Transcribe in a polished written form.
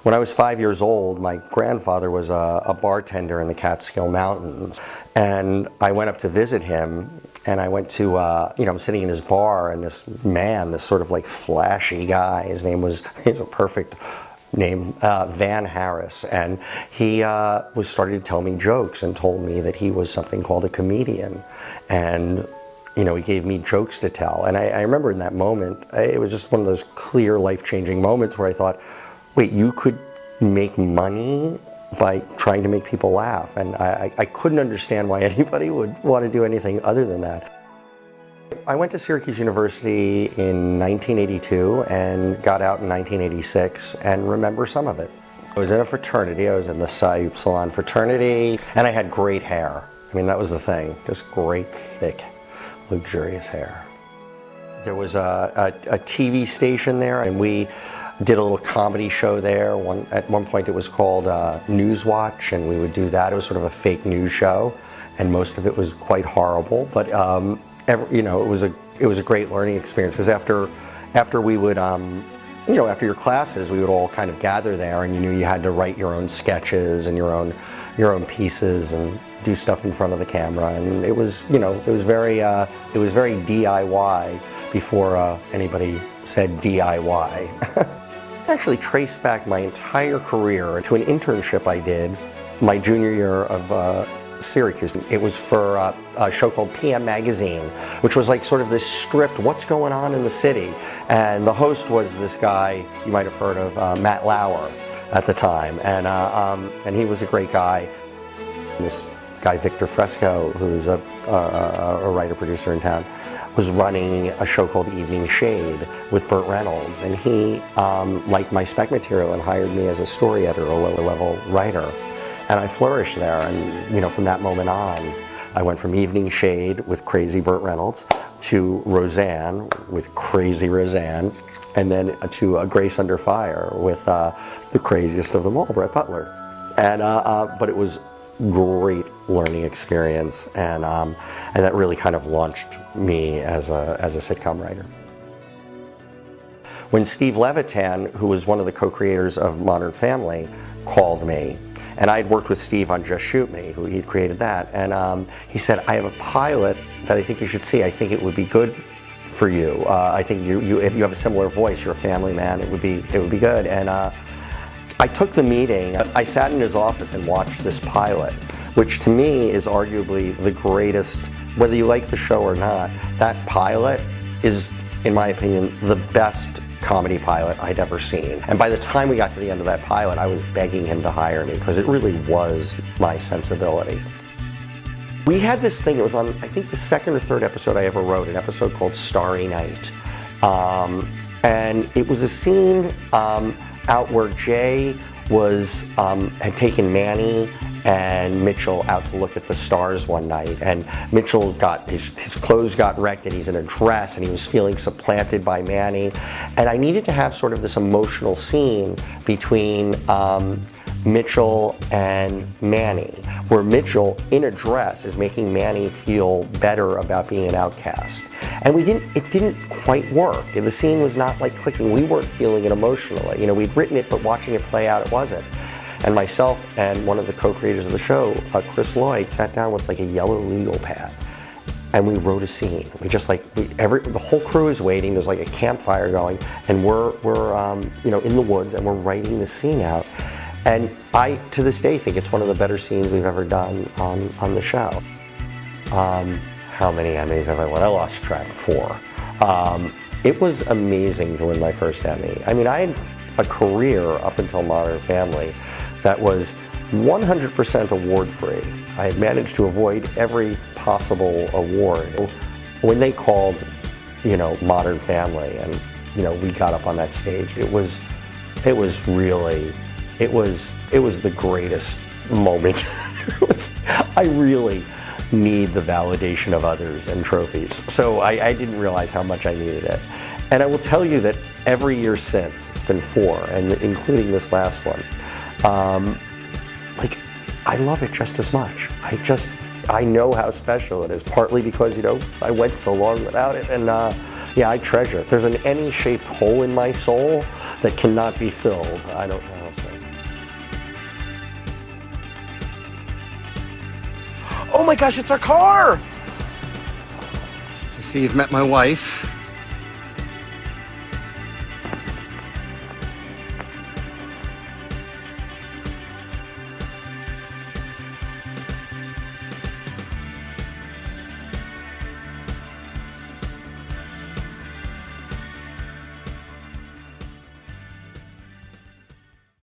When I was 5 years old, my grandfather was a bartender in the Catskill Mountains, and I went up to visit him, and I went to, I'm sitting in his bar, and this man, this sort of like flashy guy, he's a perfect name, Van Harris, and he was starting to tell me jokes and told me that he was something called a comedian, and he gave me jokes to tell. And I remember in that moment, it was just one of those clear, life-changing moments where I thought, wait, you could make money by trying to make people laugh. And I couldn't understand why anybody would want to do anything other than that. I went to Syracuse University in 1982 and got out in 1986 and remember some of it. I was in a fraternity, I was in the Psi Upsilon fraternity, and I had great hair. I mean, that was the thing, just great, thick, luxurious hair. There was a TV station there, and we did a little comedy show there. At one point it was called Newswatch, and we would do that. It was sort of a fake news show, and most of it was quite horrible, but it was a great learning experience, because after we would after your classes, we would all kind of gather there, and you had to write your own sketches and your own pieces and do stuff in front of the camera, and it was very DIY before anybody said DIY. I actually traced back my entire career to an internship I did my junior year of Syracuse. It was for a show called PM Magazine, which was like sort of this stripped, what's going on in the city? And the host was this guy you might have heard of, Matt Lauer at the time, and he was a great guy. This guy Victor Fresco, who's a writer-producer in town, was running a show called Evening Shade with Burt Reynolds, and he liked my spec material and hired me as a story editor, a lower-level writer. And I flourished there, and from that moment on, I went from Evening Shade with crazy Burt Reynolds to Roseanne with crazy Roseanne, and then to Grace Under Fire with the craziest of them all, Brett Butler. And but it was great learning experience, and that really kind of launched me as a sitcom writer. When Steve Levitan, who was one of the co-creators of Modern Family, called me, and I had worked with Steve on Just Shoot Me, who he'd created that, and he said, I have a pilot that I think you should see. I think it would be good for you. I think you have a similar voice. You're a family man. It would be good. And I took the meeting. I sat in his office and watched this pilot, which to me is arguably the greatest, whether you like the show or not. That pilot is, in my opinion, the best comedy pilot I'd ever seen. And by the time we got to the end of that pilot, I was begging him to hire me, because it really was my sensibility. We had this thing, it was on, I think, the second or third episode I ever wrote, an episode called Starry Night. And it was a scene out where Jay had taken Manny and Mitchell out to look at the stars one night, and Mitchell got his clothes got wrecked, and he's in a dress, and he was feeling supplanted by Manny, and I needed to have sort of this emotional scene between Mitchell and Manny, where Mitchell in a dress is making Manny feel better about being an outcast. And it didn't quite work. The scene was not like clicking. We weren't feeling it emotionally. We'd written it, but watching it play out, it wasn't. And myself and one of the co-creators of the show, Chris Lloyd, sat down with like a yellow legal pad, and we wrote a scene. The whole crew is waiting. There's like a campfire going, and we're in the woods, and we're writing this scene out. And I, to this day, think it's one of the better scenes we've ever done on the show. How many Emmys have I won? I lost track, 4. It was amazing to win my first Emmy. I mean, I had a career up until Modern Family that was 100% award-free. I had managed to avoid every possible award. When they called, Modern Family, and we got up on that stage, it was really, it was the greatest moment. I really need the validation of others and trophies. So I didn't realize how much I needed it. And I will tell you that every year since, it's been 4, and including this last one, I love it just as much. I know how special it is, partly because, I went so long without it, and I treasure it. There's an Emmy-shaped hole in my soul that cannot be filled. I don't know. So. Oh my gosh, it's our car! I see you've met my wife.